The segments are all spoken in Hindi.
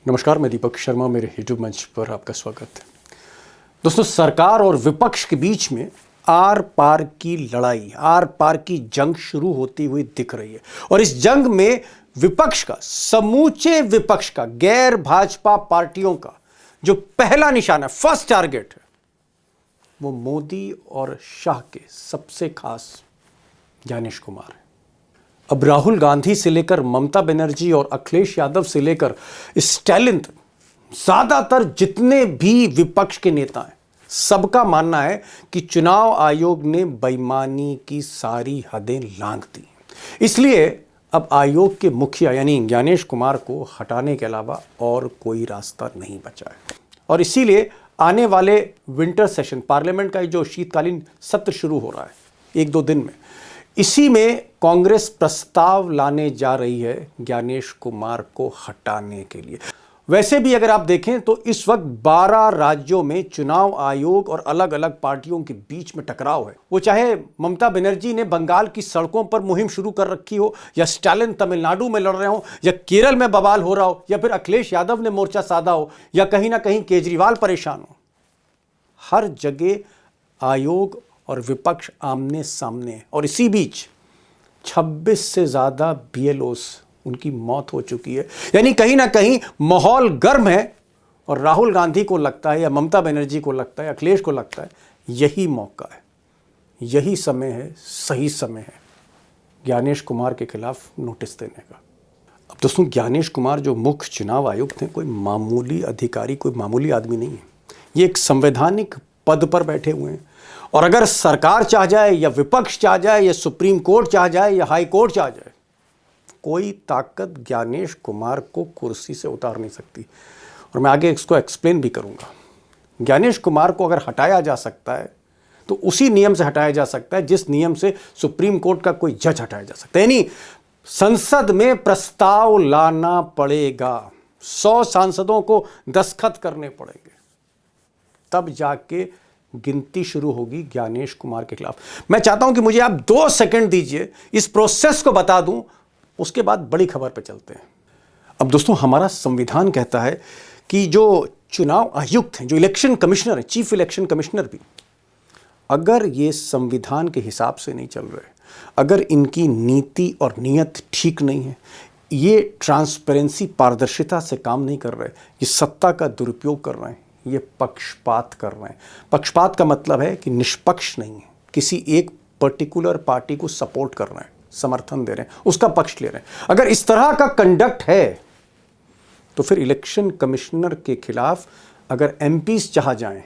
नमस्कार, मैं दीपक शर्मा, मेरे यूट्यूब मंच पर आपका स्वागत है। दोस्तों, सरकार और विपक्ष के बीच में आर पार की लड़ाई, आर पार की जंग शुरू होती हुई दिख रही है। और इस जंग में विपक्ष का, समूचे विपक्ष का, गैर भाजपा पार्टियों का जो पहला निशाना, फर्स्ट टारगेट है, वो मोदी और शाह के सबसे खास ज्ञानेश कुमार है। अब राहुल गांधी से लेकर ममता बनर्जी और अखिलेश यादव से लेकर स्टालिन तक ज्यादातर जितने भी विपक्ष के नेता हैं, सबका मानना है कि चुनाव आयोग ने बेईमानी की सारी हदें लांघ दी। इसलिए अब आयोग के मुखिया यानी ज्ञानेश कुमार को हटाने के अलावा और कोई रास्ता नहीं बचा है। और इसीलिए आने वाले विंटर सेशन, पार्लियामेंट का जो शीतकालीन सत्र शुरू हो रहा है 1-2 दिन में, इसी में कांग्रेस प्रस्ताव लाने जा रही है ज्ञानेश कुमार को हटाने के लिए। वैसे भी अगर आप देखें तो इस वक्त 12 राज्यों में चुनाव आयोग और अलग अलग पार्टियों के बीच में टकराव है। वो चाहे ममता बनर्जी ने बंगाल की सड़कों पर मुहिम शुरू कर रखी हो, या स्टालिन तमिलनाडु में लड़ रहे हो, या केरल में बवाल हो रहा हो, या फिर अखिलेश यादव ने मोर्चा साधा हो, या कहीं ना कहीं केजरीवाल परेशान हो। हर जगह आयोग और विपक्ष आमने सामने है। और इसी बीच 26 से ज्यादा BLOs, उनकी मौत हो चुकी है। यानी कहीं ना कहीं माहौल गर्म है। और राहुल गांधी को लगता है, या ममता बनर्जी को लगता है, अखिलेश को लगता है, यही मौका है, यही समय है, सही समय है ज्ञानेश कुमार के खिलाफ नोटिस देने का। अब दोस्तों, ज्ञानेश कुमार जो मुख्य चुनाव आयुक्त हैं, कोई मामूली अधिकारी, कोई मामूली आदमी नहीं है। ये एक संवैधानिक पद पर बैठे हुए हैं। और अगर सरकार चाह जाए, या विपक्ष चाह जाए, या सुप्रीम कोर्ट चाह जाए, या हाई कोर्ट चाह जाए, कोई ताकत ज्ञानेश कुमार को कुर्सी से उतार नहीं सकती। और मैं आगे इसको एक्सप्लेन भी करूंगा। ज्ञानेश कुमार को अगर हटाया जा सकता है तो उसी नियम से हटाया जा सकता है जिस नियम से सुप्रीम कोर्ट का कोई जज हटाया जा सकता है। यानी संसद में प्रस्ताव लाना पड़ेगा, 100 सांसदों को दस्तखत करने पड़ेंगे, तब जाके गिनती शुरू होगी ज्ञानेश कुमार के खिलाफ। मैं चाहता हूं कि मुझे आप 2 सेकंड दीजिए, इस प्रोसेस को बता दूं, उसके बाद बड़ी खबर पे चलते हैं। अब दोस्तों, हमारा संविधान कहता है कि जो चुनाव आयुक्त हैं, जो इलेक्शन कमिश्नर हैं, चीफ इलेक्शन कमिश्नर भी, अगर ये संविधान के हिसाब से नहीं चल रहे, अगर इनकी नीति और नीयत ठीक नहीं है, ये ट्रांसपेरेंसी, पारदर्शिता से काम नहीं कर रहे, ये सत्ता का दुरुपयोग कर रहे हैं, ये पक्षपात कर रहे हैं। पक्षपात का मतलब है कि निष्पक्ष नहीं है, किसी एक पर्टिकुलर पार्टी को सपोर्ट कर रहे हैं, समर्थन दे रहे हैं, उसका पक्ष ले रहे हैं। अगर इस तरह का कंडक्ट है तो फिर इलेक्शन कमिश्नर के खिलाफ अगर MPs चाह जाएं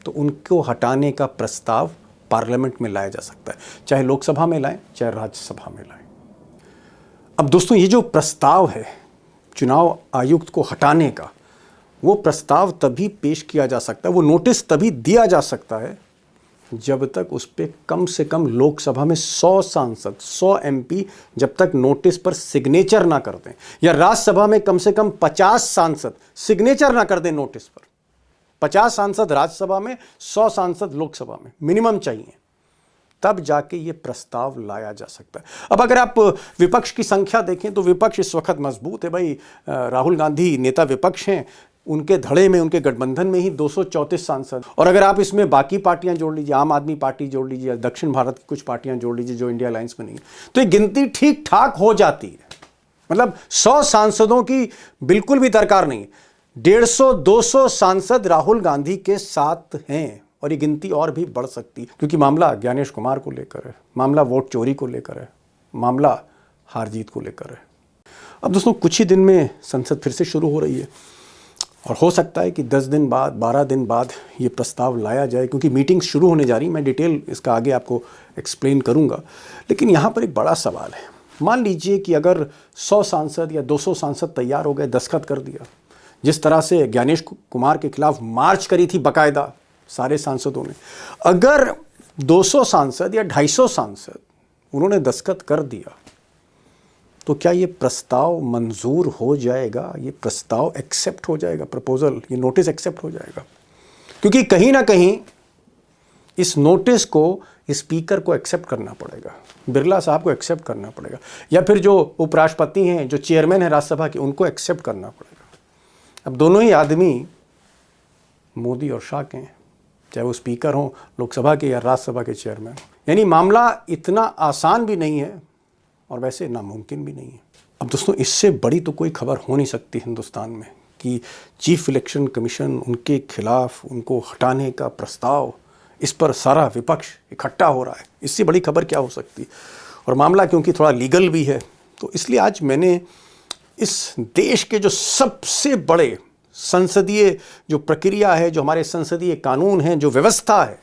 तो उनको हटाने का प्रस्ताव पार्लियामेंट में लाया जा सकता है, चाहे लोकसभा में लाएं, चाहे राज्यसभा में लाएं। अब दोस्तों, ये जो प्रस्ताव है चुनाव आयुक्त को हटाने का, वो प्रस्ताव तभी पेश किया जा सकता है, वो नोटिस तभी दिया जा सकता है जब तक उस पर कम से कम लोकसभा में 100 सांसद, 100 MP जब तक नोटिस पर सिग्नेचर ना कर दें, या राज्यसभा में कम से कम 50 सांसद सिग्नेचर ना कर दें नोटिस पर। 50 सांसद राज्यसभा में, 100 सांसद लोकसभा में मिनिमम चाहिए, तब जाके ये प्रस्ताव लाया जा सकता है। अब अगर आप विपक्ष की संख्या देखें तो विपक्ष इस वक्त मजबूत है भाई। राहुल गांधी नेता विपक्ष हैं, उनके धड़े में, उनके गठबंधन में ही 234 सांसद। और अगर आप इसमें बाकी पार्टियां जोड़ लीजिए, आम आदमी पार्टी जोड़ लीजिए, दक्षिण भारत की कुछ पार्टियां जोड़ लीजिए जो इंडिया अलायंस में नहीं, तो ये गिनती ठीक ठाक हो जाती है। मतलब 100 सांसदों की बिल्कुल भी दरकार नहीं है। 150-200 सांसद राहुल गांधी के साथ हैं। और ये गिनती और भी बढ़ सकती है, क्योंकि मामला ज्ञानेश कुमार को लेकर है, मामला वोट चोरी को लेकर है, मामला हार जीत को लेकर है। अब दोस्तों, कुछ ही दिन में संसद फिर से शुरू हो रही है, और हो सकता है कि 10 दिन बाद, 12 दिन बाद ये प्रस्ताव लाया जाए, क्योंकि मीटिंग शुरू होने जा रही। मैं डिटेल इसका आगे आपको एक्सप्लेन करूंगा। लेकिन यहाँ पर एक बड़ा सवाल है। मान लीजिए कि अगर 100 सांसद या 200 सांसद तैयार हो गए, दस्तखत कर दिया, जिस तरह से ज्ञानेश कुमार के खिलाफ मार्च करी थी बाकायदा सारे सांसदों ने, अगर 200 सांसद या 250 सांसद उन्होंने दस्तखत कर दिया, तो क्या ये प्रस्ताव मंजूर हो जाएगा? ये प्रस्ताव एक्सेप्ट हो जाएगा, प्रपोजल, ये नोटिस एक्सेप्ट हो जाएगा? क्योंकि कहीं ना कहीं इस नोटिस को स्पीकर को एक्सेप्ट करना पड़ेगा, बिरला साहब को एक्सेप्ट करना पड़ेगा, या फिर जो उपराष्ट्रपति हैं, जो चेयरमैन है राज्यसभा के, उनको एक्सेप्ट करना पड़ेगा। अब दोनों ही आदमी मोदी और शाह के हैं, चाहे वो स्पीकर हों लोकसभा के या राज्यसभा के चेयरमैन। यानी मामला इतना आसान भी नहीं है और वैसे नामुमकिन भी नहीं है। अब दोस्तों, इससे बड़ी तो कोई खबर हो नहीं सकती हिंदुस्तान में कि चीफ इलेक्शन कमीशन, उनके खिलाफ उनको हटाने का प्रस्ताव, इस पर सारा विपक्ष इकट्ठा हो रहा है। इससे बड़ी खबर क्या हो सकती। और मामला क्योंकि थोड़ा लीगल भी है, तो इसलिए आज मैंने इस देश के जो सबसे बड़े संसदीय जो प्रक्रिया है, जो हमारे संसदीय कानून हैं, जो व्यवस्था है,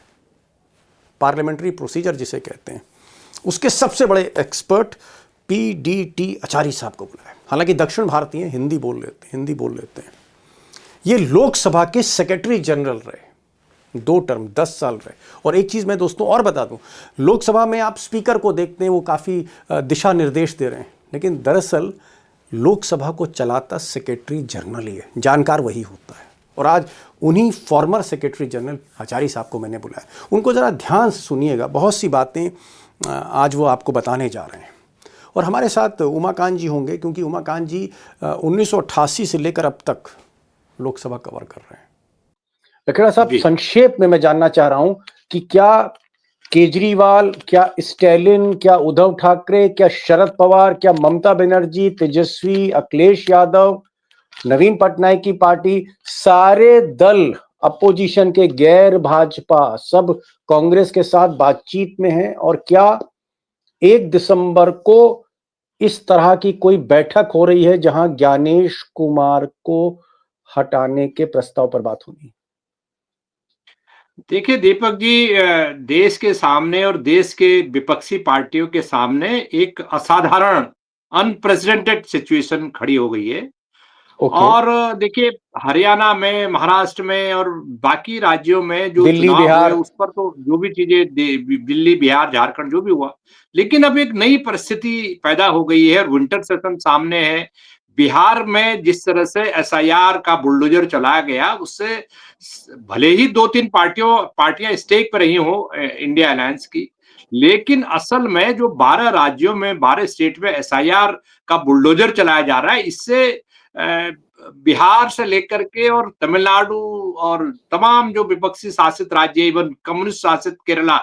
पार्लियामेंट्री प्रोसीजर जिसे कहते हैं, उसके सबसे बड़े एक्सपर्ट PDT आचार्य साहब को बुलाया। हालांकि दक्षिण भारतीय हिंदी बोल लेते हैं। ये लोकसभा के सेक्रेटरी जनरल रहे, 2 टर्म 10 साल रहे। और एक चीज़ मैं दोस्तों और बता दूं, लोकसभा में आप स्पीकर को देखते हैं, वो काफ़ी दिशा निर्देश दे रहे हैं, लेकिन दरअसल लोकसभा को चलाता सेक्रेटरी जनरल ही है, जानकार वही होता है। और आज उन्हीं फॉर्मर सेक्रेटरी जनरल आचार्य साहब को मैंने बुलाया। उनको ज़रा ध्यान से सुनिएगा, बहुत सी बातें आज वो आपको बताने जा रहे हैं। और हमारे साथ उमाकांत जी होंगे, क्योंकि उमाकांत जी 1988 से लेकर अब तक लोकसभा कवर कर रहे हैं। लखेड़ा साहब, संक्षेप में मैं जानना चाह रहा हूं कि क्या केजरीवाल, क्या स्टैलिन, क्या उद्धव ठाकरे, क्या शरद पवार, क्या ममता बनर्जी, तेजस्वी, अखिलेश यादव, नवीन पटनायक की पार्टी, सारे दल अपोजिशन के, गैर भाजपा, सब कांग्रेस के साथ बातचीत में हैं? और क्या 1 दिसंबर को इस तरह की कोई बैठक हो रही है जहां ज्ञानेश कुमार को हटाने के प्रस्ताव पर बात होनी है? देखिए दीपक जी, देश के सामने और देश के विपक्षी पार्टियों के सामने एक असाधारण अनप्रेसिडेंटेड सिचुएशन खड़ी हो गई है। और देखिए, हरियाणा में, महाराष्ट्र में और बाकी राज्यों में जो दिल्ली, चुनाव हुए बिहार, उस पर तो जो भी चीजें दिल्ली, बिहार, झारखंड जो भी हुआ, लेकिन अब एक नई परिस्थिति पैदा हो गई है और विंटर सेशन सामने है। बिहार में जिस तरह से SIR का बुलडोजर चलाया गया, उससे भले ही 2-3 पार्टियां स्टेक पर रही हो इंडिया अलायंस की, लेकिन असल में जो 12 राज्यों में, 12 स्टेट में SIR का बुलडोजर चलाया जा रहा है, इससे बिहार से लेकर के और तमिलनाडु और तमाम जो विपक्षी शासित राज्य, इवन कम्युनिस्ट शासित केरला,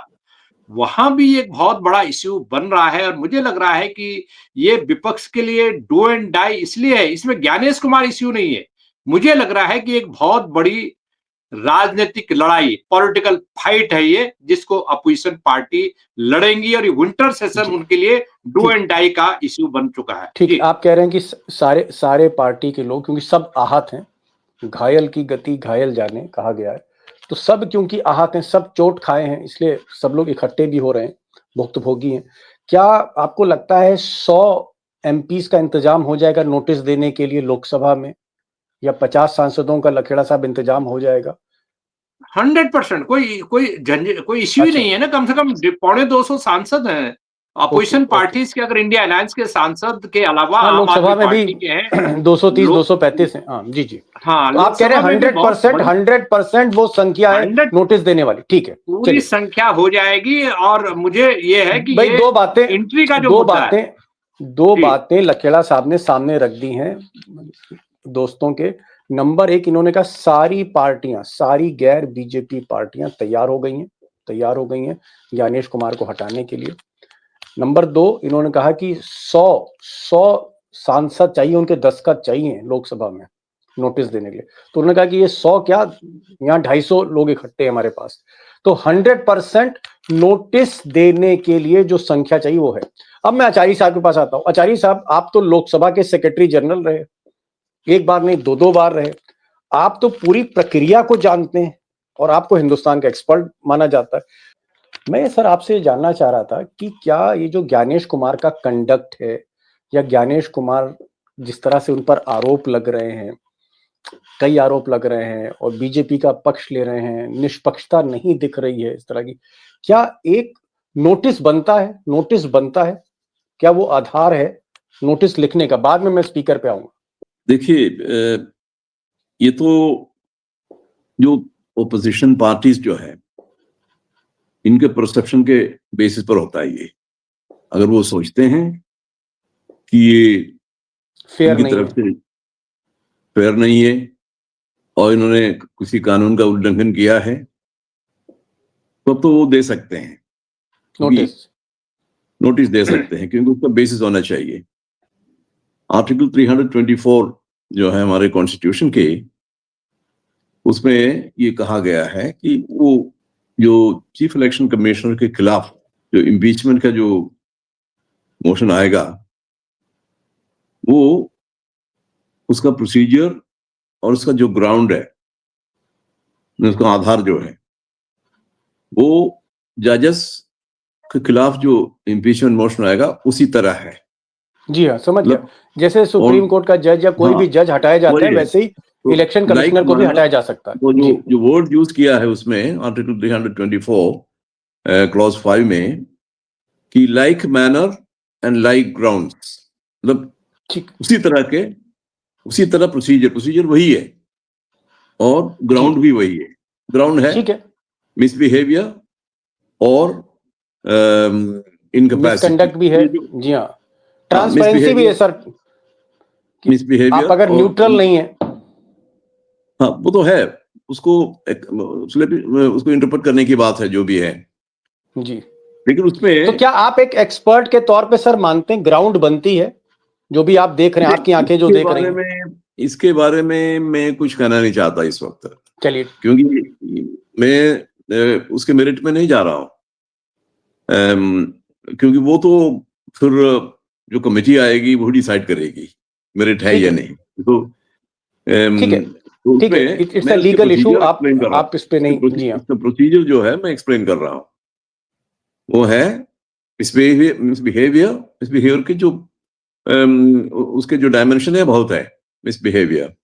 वहां भी एक बहुत बड़ा इश्यू बन रहा है। और मुझे लग रहा है कि ये विपक्ष के लिए डू एंड डाई इसलिए है, इसमें ज्ञानेश कुमार इश्यू नहीं है। मुझे लग रहा है कि एक बहुत बड़ी राजनीतिक लड़ाई, पॉलिटिकल फाइट है ये, जिसको अपोजिशन पार्टी लड़ेंगी और ये विंटर सेशन उनके लिए डू एंड डाई का इश्यू बन चुका है। ठीक, आप कह रहे हैं कि सारे पार्टी के लोग, क्योंकि सब आहत हैं, घायल की गति घायल जाने कहा गया है, तो सब क्योंकि आहत हैं, सब चोट खाए हैं, इसलिए सब लोग इकट्ठे भी हो रहे हैं, भुक्तभोगी हैं। क्या आपको लगता है 100 MPs का इंतजाम हो जाएगा नोटिस देने के लिए लोकसभा में, या 50 सांसदों का लखेड़ा साहब इंतजाम हो जाएगा? 100% कोई इश्यू ही नहीं है ना। कम से कम 250 सांसद हैं अपोजिशन पार्टीज के, अगर इंडिया अलायंस के सांसद के अलावा आम आदमी पार्टी के हैं 230 235 हैं। हाँ जी जी। हाँ, तो आप कह रहे हैं 100% वो संख्या है नोटिस देने वाली। ठीक है, पूरी संख्या हो जाएगी। और मुझे ये है कि भाई ये एंट्री का जो मुद्दा है, दो बातें लखेड़ा साहब ने सामने रख दी हैं दोस्तों के। नंबर 1, इन्होंने कहा सारी पार्टियां, सारी गैर बीजेपी पार्टियां तैयार हो गई हैं ज्ञानेश कुमार को हटाने के लिए। नंबर 2, इन्होंने कहा कि 100 सांसद चाहिए, उनके दस्तखत चाहिए लोकसभा में नोटिस देने के लिए। तो उन्होंने कहा कि ये 100 क्या, यहाँ 250 लोग इकट्ठे हैं हमारे पास। तो 100% नोटिस देने के लिए जो संख्या चाहिए वो है। अब मैं आचार्य साहब के पास आता हूं। आचार्य साहब, आप तो लोकसभा के सेक्रेटरी जनरल रहे, एक बार नहीं 2 बार रहे, आप तो पूरी प्रक्रिया को जानते हैं और आपको हिंदुस्तान का एक्सपर्ट माना जाता है। मैं सर आपसे जानना चाह रहा था कि क्या ये जो ज्ञानेश कुमार का कंडक्ट है, या ज्ञानेश कुमार जिस तरह से उन पर आरोप लग रहे हैं, कई आरोप लग रहे हैं और बीजेपी का पक्ष ले रहे हैं, निष्पक्षता नहीं दिख रही है इस तरह की, क्या एक नोटिस बनता है? क्या वो आधार है नोटिस लिखने का? बाद में मैं स्पीकर पे आऊंगा। देखिए, ये तो जो ओपोजिशन पार्टीज जो है, इनके परसेप्शन के बेसिस पर होता है ये। अगर वो सोचते हैं कि ये फेयर उनकी तरफ से फेयर नहीं है, और इन्होंने किसी कानून का उल्लंघन किया है तो वो दे सकते हैं, नोटिस दे सकते हैं, क्योंकि उसका बेसिस होना चाहिए। आर्टिकल 324 जो है हमारे कॉन्स्टिट्यूशन के, उसमें ये कहा गया है कि वो जो चीफ इलेक्शन कमिश्नर के खिलाफ जो इम्पीचमेंट का जो मोशन आएगा, वो उसका प्रोसीजर और उसका जो ग्राउंड है, उसका आधार जो है, वो जजेस के खिलाफ जो इम्पीचमेंट मोशन आएगा उसी तरह है। जी हाँ, समझ गया। जैसे सुप्रीम कोर्ट का जज या कोई भी जज हटाया जाता है, वैसे ही इलेक्शन कमिश्नर को भी हटाया जा सकता है। वो जो वर्ड यूज किया है उसमें आर्टिकल 324 क्लॉज 5 में कि like manner and like grounds, मतलब उसी तरह प्रोसीजर वही है और ग्राउंड भी वही है। ग्राउंड है मिसबिहेवियर और मिसकंडक्ट भी है। जी हाँ, ट्रांसपेरेंसी भी है सर, मिसबिहेवियर आप अगर न्यूट्रल नहीं है। हाँ, वो तो है, उसको इंटरप्रेट करने की बात है जो भी है जी। लेकिन उसमें तो क्या आप एक एक्सपर्ट के तौर पे सर मानते हैं ग्राउंड बनती है, जो भी आप देख रहे हैं, आपकी आंखें जो देख रही हैं? इसके बारे में मैं कुछ कहना नहीं चाहता इस वक्त, चलिए, क्योंकि मैं उसके मेरिट में नहीं जा रहा हूं, क्योंकि वो तो फिर जो कमेटी आएगी वो डिसाइड करेगी मेरिट है या नहीं। तो ठीक है, इट्स अ लीगल इशू, आप इस पे नहीं। जी हाँ, प्रोसीजर जो है मैं एक्सप्लेन कर रहा हूँ, वो है मिसबिहेवियर के जो उसके जो डायमेंशन है बहुत है। मिसबिहेवियर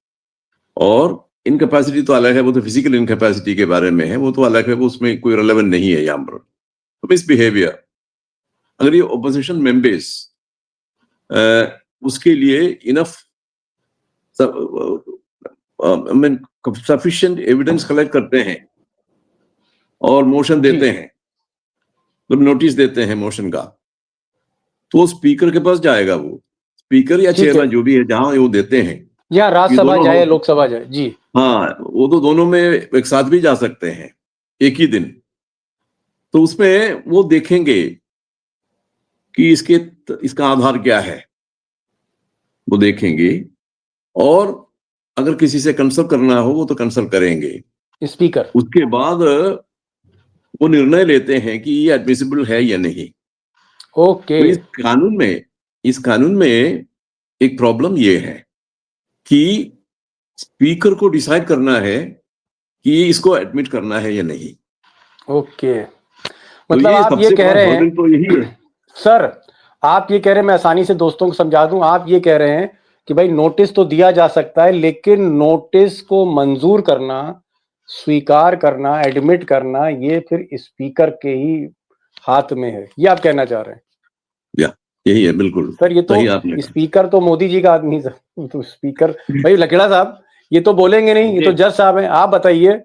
और इनकैपेसिटी तो अलग है, वो तो फिजिकल इनकैपेसिटी के बारे में है, वो तो अलग है, वो उसमें कोई रेलेवेंट नहीं है यहाँ पर। तो मिसबिहेवियर, अगर ये ऑपोजिशन मेंबर्स उसके लिए इनफ सफिशिएंट एविडेंस कलेक्ट करते हैं और मोशन देते हैं, तो नोटिस देते हैं मोशन का, तो स्पीकर के पास जाएगा, वो स्पीकर या चेयरमैन जो भी है, जहां वो देते हैं, या राज्यसभा जाए लोकसभा जाए। जी हाँ, वो तो दोनों में एक साथ भी जा सकते हैं एक ही दिन। तो उसमें वो देखेंगे कि इसका आधार क्या है, वो देखेंगे, और अगर किसी से कंसल्ट करना हो वो तो कंसल्ट करेंगे स्पीकर। उसके बाद वो निर्णय लेते हैं कि ये एडमिसिबल है या नहीं। ओके। तो इस कानून में एक प्रॉब्लम ये है कि स्पीकर को डिसाइड करना है कि इसको एडमिट करना है या नहीं। ओके, मतलब आप ये कह रहे हैं तो यही है सर, आप ये कह रहे हैं, मैं आसानी से दोस्तों को समझा दूं, आप ये कह रहे हैं कि भाई नोटिस तो दिया जा सकता है, लेकिन नोटिस को मंजूर करना, स्वीकार करना, एडमिट करना, ये फिर स्पीकर के ही हाथ में है, ये आप कहना चाह रहे हैं? यही है, बिल्कुल सर। ये तो स्पीकर तो मोदी जी का आदमी सर, तो स्पीकर भाई लकड़ा साहब ये तो बोलेंगे नहीं, ये तो जज साहब हैं। आप बताइए,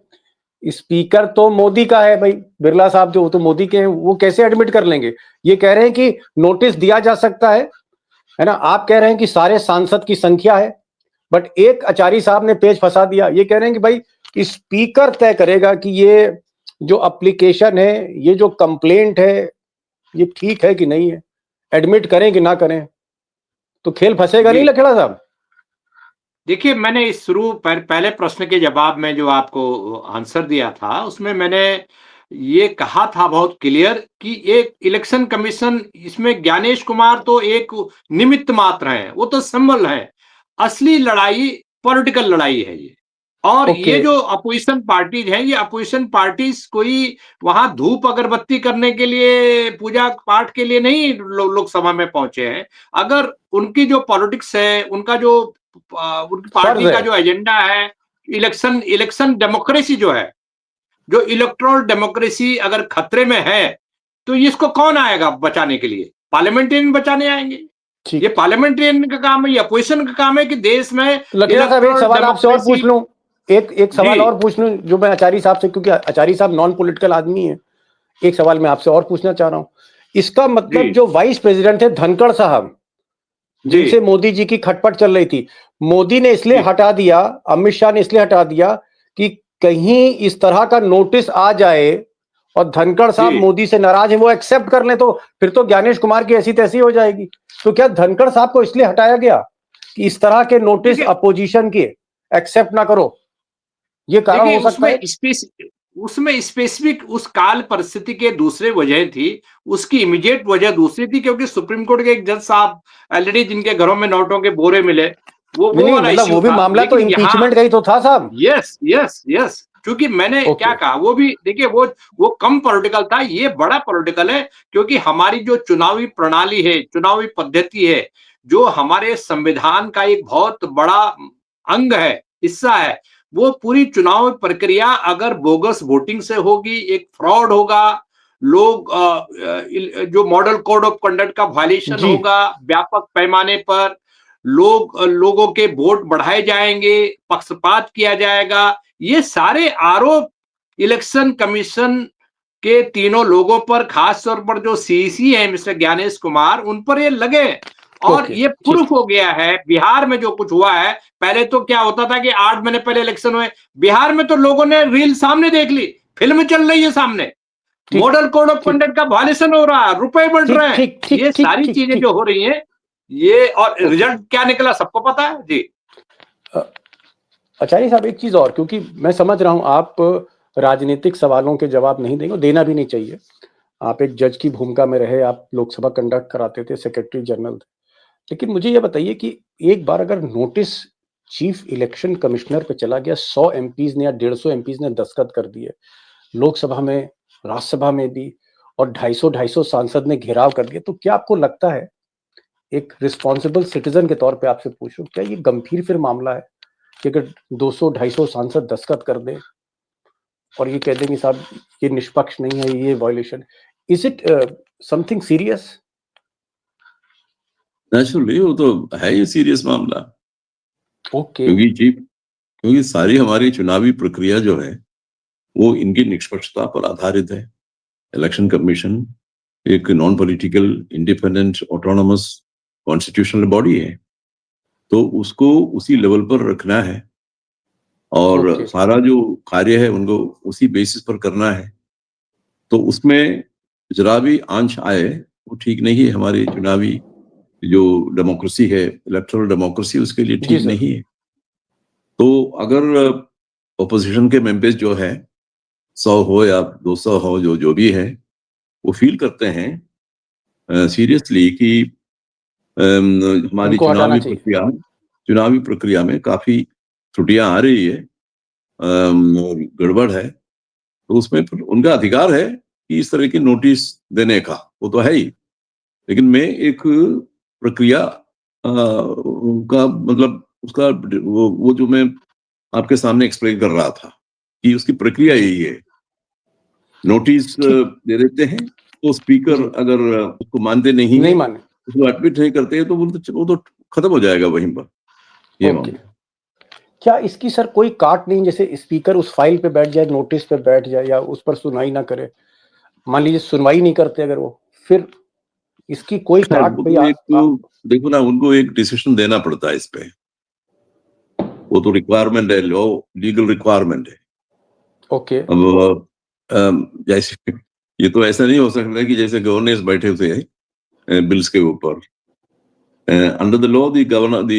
स्पीकर तो मोदी का है भाई, बिरला साहब जो, तो मोदी के हैं, वो कैसे एडमिट कर लेंगे? ये कह रहे हैं कि नोटिस दिया जा सकता है ना, आप कह रहे हैं कि सारे सांसद की संख्या है, बट एक आचार्य साहब ने पेज फंसा दिया, ये कह रहे हैं कि भाई स्पीकर तय करेगा कि ये जो एप्लीकेशन है, ये जो कंप्लेंट है, ये ठीक है कि नहीं है, एडमिट करें कि ना करें। तो खेल फंसेगा नहीं लखेड़ा साहब? देखिए, मैंने इस पहले प्रश्न के जवाब में जो आपको आंसर दिया था, उसमें मैंने ये कहा था बहुत क्लियर कि एक इलेक्शन कमीशन, इसमें ज्ञानेश कुमार तो एक निमित्त मात्र है, वो तो सिंबल है। असली लड़ाई पॉलिटिकल लड़ाई है ये। और ये जो अपोजिशन पार्टीज हैं, ये अपोजिशन पार्टीज कोई वहां धूप अगरबत्ती करने के लिए, पूजा पाठ के लिए नहीं लोकसभा में पहुंचे हैं। अगर उनकी जो पॉलिटिक्स है, उनका जो उनकी पार्टी का जो एजेंडा है, इलेक्शन डेमोक्रेसी जो है, जो इलेक्टोरल डेमोक्रेसी अगर खतरे में है, तो इसको कौन आएगा बचाने के लिए? पार्लियामेंटेरियन बचाने आएंगे। ये पार्लियामेंटेरियन का काम है, ये अपोजिशन का काम है कि देश में। लकीरा साहब, एक सवाल आपसे और पूछ लूं, एक सवाल और पूछ लूं, जो मैं आचार्य साहब से, क्योंकि आचार्य साहब नॉन पॉलिटिकल आदमी है, एक सवाल मैं आपसे और पूछना चाह रहा हूं। इसका मतलब जो वाइस प्रेसिडेंट है धनखड़ साहब, जिनसे मोदी जी की खटपट चल रही थी। मोदी ने इसलिए जी। हटा दिया, अमित शाह ने इसलिए हटा दिया कि कहीं इस तरह का नोटिस आ जाए और धनखड़ साहब जी। मोदी से नाराज है, वो एक्सेप्ट कर ले, तो फिर तो ज्ञानेश कुमार की ऐसी तैसी हो जाएगी। तो क्या धनखड़ साहब को इसलिए हटाया गया कि इस तरह के नोटिस देखिए अपोजिशन के एक्सेप्ट ना करो, ये कारण देखिए हो सकता है? उसमें स्पेसिफिक उस काल परिस्थिति के दूसरे वजह थी, उसकी इमीडिएट वजह दूसरी थी, क्योंकि सुप्रीम कोर्ट के एक जज साहब ऑलरेडी जिनके घरों में नोटों के बोरे मिले, नहीं वो नहीं, वाला मतलब इश्यू वो भी था। मामला तो लेकिन यहाँ इम्पीचमेंट का ही तो था साहब। यस यस यस, क्योंकि मैंने क्या ओके। कहा, वो भी देखिए, वो कम पॉलिटिकल था, ये बड़ा पॉलिटिकल है, क्योंकि हमारी जो चुनावी प्रणाली है, चुनावी पद्धति है, जो हमारे संविधान का एक बहुत बड़ा अंग है, हिस्सा है, वो पूरी चुनाव प्रक्रिया अगर बोगस वोटिंग से होगी, एक फ्रॉड होगा, लोग जो मॉडल कोड ऑफ कंडक्ट का वायलेशन जी। होगा व्यापक पैमाने पर, लोगों के वोट बढ़ाए जाएंगे, पक्षपात किया जाएगा, ये सारे आरोप इलेक्शन कमीशन के तीनों लोगों पर, खास तौर पर जो सीईसी है मिस्टर ज्ञानेश कुमार, उन पर ये लगे। और ओके, ये ठीक। प्रूफ हो गया है बिहार में जो कुछ हुआ है। पहले तो क्या होता था कि 8 महीने पहले इलेक्शन हुए, बिहार में तो लोगों ने रील सामने देख ली, फिल्म चल रही है सामने, ठीक मॉडल कोड ऑफ ठीक कंडक्ट का वायलेशन हो रहा है, रुपए बढ़ ठीक रहे हैं, ठीक ठीक ये ठीक सारी ठीक चीजें ठीक। जो हो रही हैं, ये और ओके। रिजल्ट क्या निकला सबको पता है जी। आचार्य साहब, एक चीज और, क्योंकि मैं समझ रहा हूं आप राजनीतिक सवालों के जवाब नहीं देंगे, देना भी नहीं चाहिए। आप एक जज की भूमिका में रहे, आप लोकसभा कंडक्ट कराते थे, सेक्रेटरी जनरल थे। लेकिन मुझे यह बताइए कि एक बार अगर नोटिस चीफ इलेक्शन कमिश्नर पे चला गया, 100 एमपीज ने या 150 एमपीज ने दस्तखत कर दिए, लोकसभा में, राज्यसभा में भी, और 250 सांसद ने घेराव कर दिया, तो क्या आपको लगता है, एक रिस्पॉन्सिबल सिटीजन के तौर पे आपसे पूछूं, क्या ये गंभीर फिर मामला है कि अगर 200-250 सांसद दस्तखत कर दें और ये कह दें कि साहब ये निष्पक्ष नहीं है, ये violation, is it something serious? Naturally वो तो है ही सीरियस मामला, ओके। क्योंकि सारी हमारी चुनावी प्रक्रिया जो है वो इनकी निष्पक्षता पर आधारित है। इलेक्शन कमीशन एक non political, independent, autonomous constitutional body है, तो उसको उसी लेवल पर रखना है और ओके। सारा जो कार्य है उनको उसी बेसिस पर करना है। तो उसमें जरा भी आंच आए वो ठीक नहीं है। हमारी चुनावी जो डेमोक्रेसी है, इलेक्टोरल डेमोक्रेसी, उसके लिए जी ठीक सर। नहीं है। तो अगर ओपोजिशन के मेंबर्स जो है 100 हो या 200 हो, जो भी है, वो फील करते हैं सीरियसली कि हमारी उनको हटाना चाहिए। चुनावी प्रक्रिया में काफी त्रुटियां आ रही है, गड़बड़ है, तो उसमें फिर उनका अधिकार है कि इस तरह की नोटिस देने का, वो तो है ही। लेकिन मैं एक प्रक्रिया का मतलब उसका वो जो मैं आपके सामने एक्सप्लेन कर रहा था कि उसकी प्रक्रिया यही है। नोटिस दे देते हैं, तो स्पीकर जी। अगर उसको मानते नहीं नहीं है, माने। उसको एडमिट नहीं करते हैं, तो वो तो खत्म हो जाएगा वहीं पर, ये ओके। मामला। क्या इसकी सर कोई काट नहीं, जैसे स्पीकर उस फाइल पे बैठ जाए, नोटिस पे बैठ जाए या उस पर सुनवाई ना करे, मान लीजिए सुनवाई नहीं करते अगर वो, फिर इसकी कोई खैर, काट वो भाई तो देखो ना, उनको एक डिसीजन देना पड़ता है इस पे, वो तो रिक्वायरमेंट है, लीगल रिक्वायरमेंट है। ओके। अब जैसे ये तो ऐसा नहीं हो सकता कि जैसे गवर्नर्स बैठे होते हैं बिल्स के ऊपर। Under the law the governor, the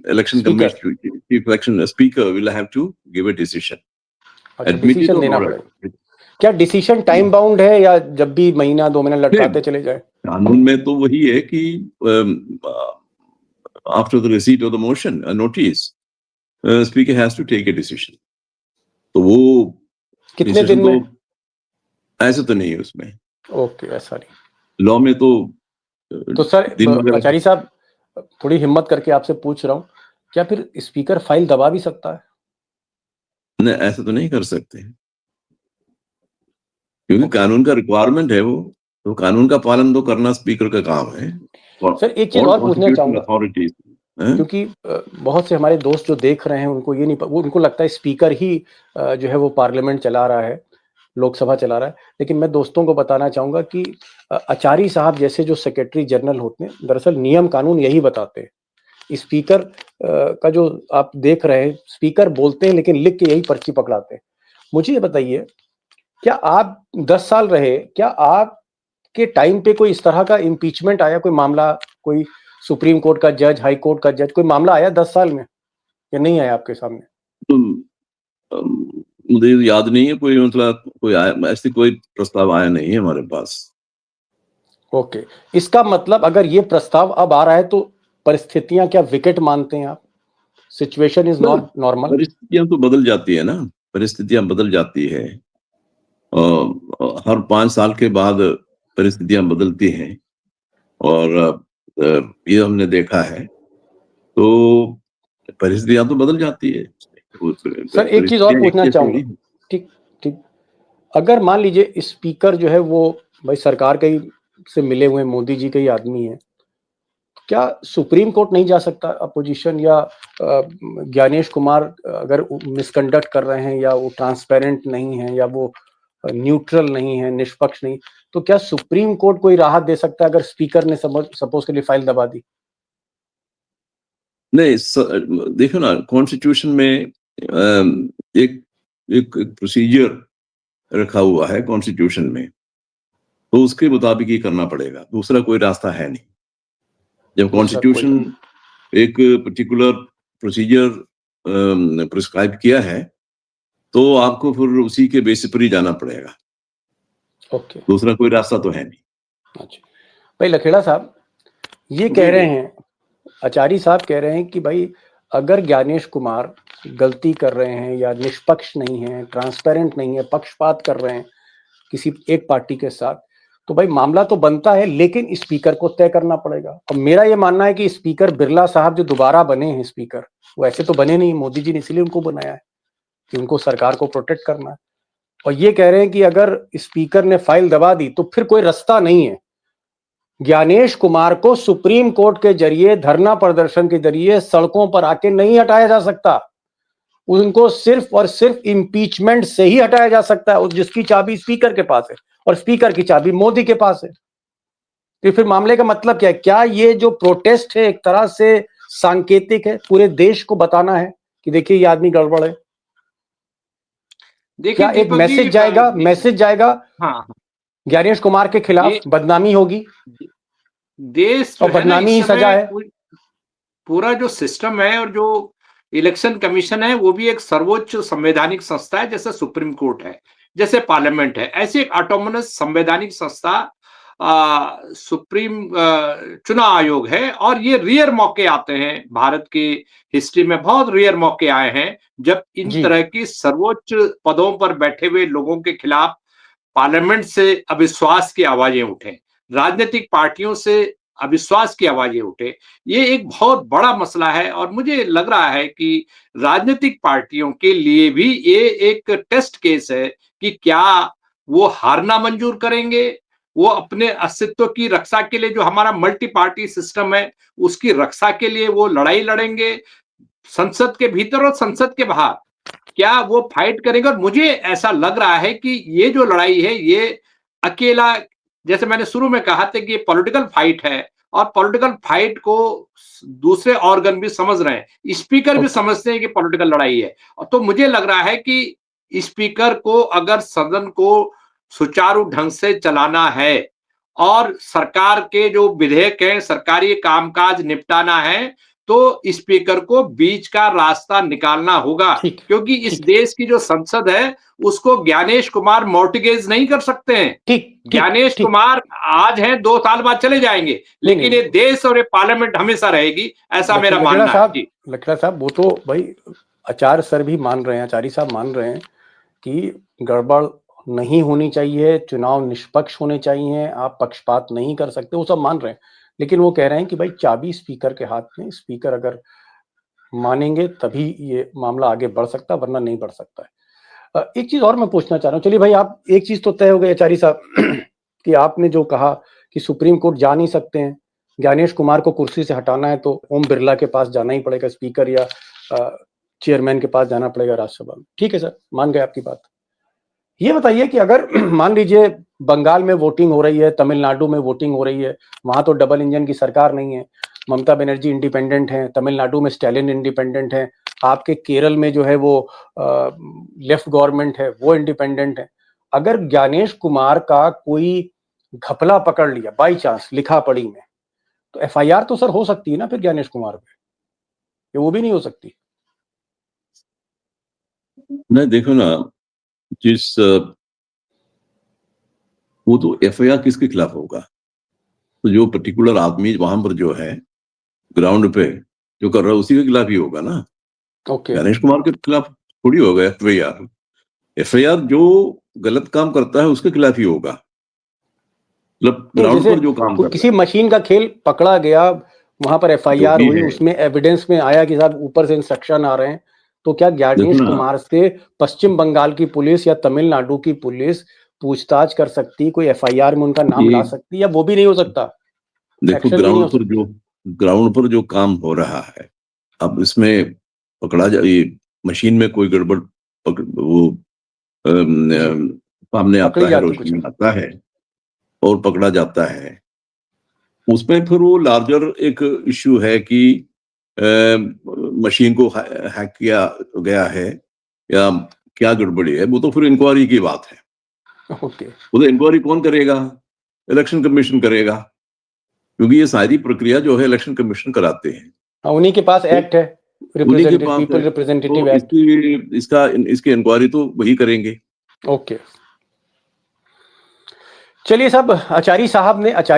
election speaker. Commission, chief election speaker will have to give a decision, अच्छा, एडमिट इट डिसीजन और देना नॉट पड़ेगा। एडमिट। क्या डिसीजन टाइम बाउंड है या जब भी महीना 2 महीना लटकाते चले जाए? कानून में तो वही है कि after the receipt of the motion notice, speaker has to take a decision. तो वो कितने डिसीजन दिन तो में? ऐसे तो नहीं है उसमें, ओके, ऐसा नहीं। लॉ में तो तो सर दिन वगैरह। आचार्य साहब, थोड़ी हिम्मत करके आपसे पूछ रहा हूँ, क्या फिर स्पीकर फाइल दबा भी सकता है? नहीं, ऐसा तो नहीं कर सकते, क्योंकि ओके। कानून का रिक्वायरमेंट है वो, तो कानून का पालन तो करना स्पीकर का काम है। सर एक चीज ऑल और पूछना कॉन्स्टिट्यूशनल चाहूंगा, अथॉरिटीज। क्योंकि बहुत से हमारे दोस्त जो देख रहे हैं उनको ये नहीं, वो उनको लगता है स्पीकर ही जो है वो पार्लियामेंट चला रहा है, लोकसभा चला रहा है। लेकिन मैं दोस्तों को बताना चाहूंगा कि आचार्य साहब जैसे जो सेक्रेटरी जनरल होते हैं, दरअसल नियम कानून यही बताते हैं। स्पीकर का जो आप देख रहे हैं, स्पीकर बोलते हैं लेकिन लिख के यही पर्ची पकड़ाते हैं। मुझे ये बताइए, क्या आप 10 साल रहे, क्या आपके टाइम पे कोई इस तरह का इम्पीचमेंट आया, कोई मामला, कोई सुप्रीम कोर्ट का जज, हाई कोर्ट का जज, कोई मामला आया 10 साल में, या नहीं आया आपके सामने? तो मुझे याद नहीं है कोई, मतलब कोई आया, ऐसी कोई प्रस्ताव आया नहीं है हमारे पास। ओके, इसका मतलब अगर ये प्रस्ताव अब आ रहा है तो परिस्थितियां क्या विकट मानते हैं आप? Situation is not normal. परिस्थितियां तो बदल जाती है ना, परिस्थितियां बदल जाती है। हर 5 साल के बाद परिस्थितियां बदलती हैं, और ये हमने देखा है। तो परिस्थितियां तो बदल जाती है। सर एक चीज और पूछना चाहूंगा, ठीक ठीक, अगर मान लीजिए स्पीकर जो है वो भाई सरकार के ही से मिले हुए मोदी जी के ही आदमी है, क्या सुप्रीम कोर्ट नहीं जा सकता? अपोजिशन या ज्ञानेश कुमार अगर मिसकंडक्ट कर रहे हैं, या वो ट्रांसपेरेंट नहीं है, या वो न्यूट्रल नहीं है, निष्पक्ष नहीं, तो क्या सुप्रीम कोर्ट कोई राहत दे सकता है अगर स्पीकर ने सपोज के लिए फाइल दबा दी? नहीं, देखो ना, कॉन्स्टिट्यूशन में एक एक प्रोसीजर रखा हुआ है कॉन्स्टिट्यूशन में, तो उसके मुताबिक ही करना पड़ेगा, दूसरा कोई रास्ता है नहीं। जब कॉन्स्टिट्यूशन एक पर्टिकुलर प्रोसीजर प्रिस्क्राइब किया है, तो आपको फिर उसी के बेसिस पर ही जाना पड़ेगा। ओके, दूसरा कोई रास्ता तो है नहीं। अच्छा भाई लखेड़ा साहब ये कह रहे हैं, आचार्य साहब कह रहे हैं कि भाई अगर ज्ञानेश कुमार गलती कर रहे हैं, या निष्पक्ष नहीं है, ट्रांसपेरेंट नहीं है, पक्षपात कर रहे हैं किसी एक पार्टी के साथ, तो भाई मामला तो बनता है, लेकिन स्पीकर को तय करना पड़ेगा। और मेरा ये मानना है कि स्पीकर बिरला साहब जो दोबारा बने हैं स्पीकर, वो ऐसे तो बने नहीं, मोदी जी ने इसलिए उनको बनाया है कि उनको सरकार को प्रोटेक्ट करना है। और ये कह रहे हैं कि अगर स्पीकर ने फाइल दबा दी तो फिर कोई रास्ता नहीं है, ज्ञानेश कुमार को सुप्रीम कोर्ट के जरिए, धरना प्रदर्शन के जरिए, सड़कों पर आके नहीं हटाया जा सकता। उनको सिर्फ और सिर्फ इंपीचमेंट से ही हटाया जा सकता है, जिसकी चाबी स्पीकर के पास है, और स्पीकर की चाबी मोदी के पास है। तो फिर मामले का मतलब क्या है? क्या ये जो प्रोटेस्ट है एक तरह से सांकेतिक है, पूरे देश को बताना है कि देखिए ये आदमी गड़बड़ है? क्या एक मैसेज जाएगा, मैसेज जाएगा हाँ, ज्ञानेश कुमार के खिलाफ, बदनामी होगी, देश और बदनामी ही सजा है। पूरा जो सिस्टम है, और जो इलेक्शन कमीशन है, वो भी एक सर्वोच्च संवैधानिक संस्था है, जैसे सुप्रीम कोर्ट है, जैसे पार्लियामेंट है। ऐसे एक ऑटोनोमस संवैधानिक संस्था सुप्रीम चुनाव आयोग है। और ये रेयर मौके आते हैं भारत की हिस्ट्री में, बहुत रेयर मौके आए हैं जब इन तरह की सर्वोच्च पदों पर बैठे हुए लोगों के खिलाफ पार्लियामेंट से अविश्वास की आवाजें उठे, राजनीतिक पार्टियों से अविश्वास की आवाजें उठे। ये एक बहुत बड़ा मसला है, और मुझे लग रहा है कि राजनीतिक पार्टियों के लिए भी ये एक टेस्ट केस है कि क्या वो हारना मंजूर करेंगे, वो अपने अस्तित्व की रक्षा के लिए, जो हमारा मल्टी पार्टी सिस्टम है उसकी रक्षा के लिए वो लड़ाई लड़ेंगे, संसद के भीतर और संसद के बाहर क्या वो फाइट करेंगे। और मुझे ऐसा लग रहा है कि ये जो लड़ाई है, ये अकेला, जैसे मैंने शुरू में कहा था कि ये पॉलिटिकल फाइट है, और पॉलिटिकल फाइट को दूसरे ऑर्गन भी समझ रहे हैं, स्पीकर भी समझते हैं कि पॉलिटिकल लड़ाई है। तो मुझे लग रहा है कि स्पीकर को अगर सदन को सुचारू ढंग से चलाना है, और सरकार के जो विधेयक हैं, सरकारी कामकाज निपटाना है, तो स्पीकर को बीच का रास्ता निकालना होगा, क्योंकि इस देश की जो संसद है उसको ज्ञानेश कुमार मॉर्टिगेज नहीं कर सकते हैं। ज्ञानेश कुमार आज हैं, 2 साल बाद चले जाएंगे, लेकिन ये देश और ये पार्लियामेंट हमेशा रहेगी, ऐसा मेरा मानना है। लखेड़ा साहब, वो तो भाई आचार्य सर भी मान रहे हैं, आचार्य साहब मान रहे हैं कि गड़बड़ नहीं होनी चाहिए, चुनाव निष्पक्ष होने चाहिए, आप पक्षपात नहीं कर सकते, वो सब मान रहे हैं। लेकिन वो कह रहे हैं कि भाई चाबी स्पीकर के हाथ में, स्पीकर अगर मानेंगे तभी ये मामला आगे बढ़ सकता है, वरना नहीं बढ़ सकता है। एक चीज और मैं पूछना चाह रहा हूँ, चलिए भाई, आप एक चीज तो तय हो गई आचार्य साहब कि आपने जो कहा कि सुप्रीम कोर्ट जा नहीं सकते हैं, ज्ञानेश कुमार को कुर्सी से हटाना है तो ओम बिरला के पास जाना ही पड़ेगा, स्पीकर या चेयरमैन के पास जाना पड़ेगा राज्यसभा में। ठीक है सर, मान गए आपकी बात। ये बताइए कि अगर मान लीजिए बंगाल में वोटिंग हो रही है, तमिलनाडु में वोटिंग हो रही है, वहां तो डबल इंजन की सरकार नहीं है, ममता बनर्जी इंडिपेंडेंट हैं, तमिलनाडु में स्टैलिन इंडिपेंडेंट है, आपके केरल में जो है वो लेफ्ट गवर्नमेंट है वो इंडिपेंडेंट है। अगर ज्ञानेश कुमार का कोई घपला पकड़ लिया बाई चांस लिखा पढ़ी में, तो एफआईआर तो सर हो सकती है ना फिर ज्ञानेश कुमार पे, ये वो भी नहीं हो सकती? नहीं, देखो ना, जिस वो तो एफआईआर किसके खिलाफ होगा? तो जो पर्टिकुलर आदमी वहां पर जो है ग्राउंड पे जो कर रहा है उसी के खिलाफ ही होगा ना। ओके। गणेश कुमार के खिलाफ थोड़ी होगा एफआईआर। एफआईआर जो गलत काम करता है उसके खिलाफ ही होगा, मतलब नहीं, ग्राउंड जैसे पर जो काम कर रहा किसी मशीन का खेल पकड़ा गया, वहां पर है जो एफआईआर भी हुई, है। उसमें एविडेंस में आया कि साहब ऊपर से इंस्ट्रक्शन आ रहे हैं, तो क्या देखो ज्ञानेश ना, कुमार से पश्चिम बंगाल की पुलिस या तमिलनाडु की पुलिस पूछताछ कर सकती, कोई एफआईआर में उनका नाम ला ये सकती, या वो भी नहीं हो सकता, देखो एक्शन भी नहीं हो सकता? ग्राउंड पर जो काम हो रहा है, अब इसमें पकड़ा जा ये मशीन में कोई गड़बड़ वो जी, सामने पकड़ी आता है, जाती कुछ रोशनी नहीं। में आता है और पकड़ा जाता है, उसमें फिर वो लार्जर एक इश्यू है कि मशीन को हैक किया गया है या क्या गड़बड़ी है, वो तो फिर इंक्वायरी की बात है। ओके। वो तो इंक्वायरी कौन करेगा? इलेक्शन कमीशन करेगा, क्योंकि ये सारी प्रक्रिया जो है इलेक्शन कमीशन कराते हैं। हाँ, उन्हीं के पास तो एक्ट है, उन्हीं के रिप्रेजेंटेटिव पास पीपल है, रिप्रेजेंटेटिव तो एक्ट। इसकी इंक्वायरी तो वही करेंगे। ओके। चलिए साहब, आचार्य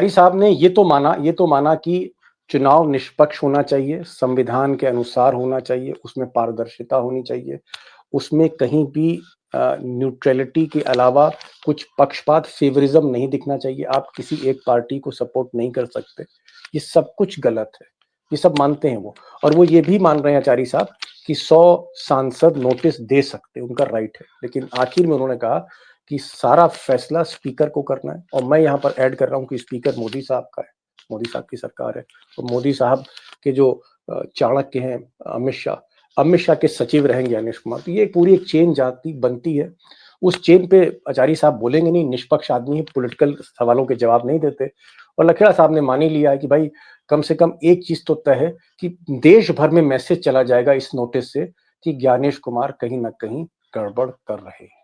साहब ने ये तो माना कि चुनाव निष्पक्ष होना चाहिए, संविधान के अनुसार होना चाहिए, उसमें पारदर्शिता होनी चाहिए, उसमें कहीं भी न्यूट्रलिटी के अलावा कुछ पक्षपात, फेवरिज्म नहीं दिखना चाहिए, आप किसी एक पार्टी को सपोर्ट नहीं कर सकते, ये सब कुछ गलत है, ये सब मानते हैं वो। और वो ये भी मान रहे हैं आचार्य साहब कि 100 सांसद नोटिस दे सकते हैं, उनका राइट है, लेकिन आखिर में उन्होंने कहा कि सारा फैसला स्पीकर को करना है। और मैं यहाँ पर ऐड कर रहा हूँ कि स्पीकर मोदी साहब का है, मोदी साहब की सरकार है, और मोदी साहब के जो चाणक्य हैं अमित शाह के सचिव रहेंगे ज्ञानेश कुमार, तो ये पूरी एक चेन जाती बनती है। उस चेन पे आचार्य साहब बोलेंगे नहीं, निष्पक्ष आदमी है, पॉलिटिकल सवालों के जवाब नहीं देते। और लखेड़ा साहब ने मान ही लिया है कि भाई कम से कम एक चीज तो तय है कि देश भर में मैसेज चला जाएगा इस नोटिस से कि ज्ञानेश कुमार कहीं ना कहीं गड़बड़ कर रहे हैं।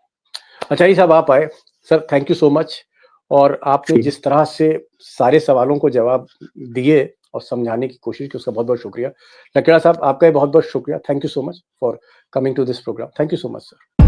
आचार्य साहब आप आए, sir thank you so much. और आपने जिस तरह से सारे सवालों को जवाब दिए और समझाने की कोशिश की, उसका बहुत बहुत शुक्रिया। लकेड़ा साहब आपका भी बहुत बहुत शुक्रिया, thank you so much for coming to this programme, thank you so much sir.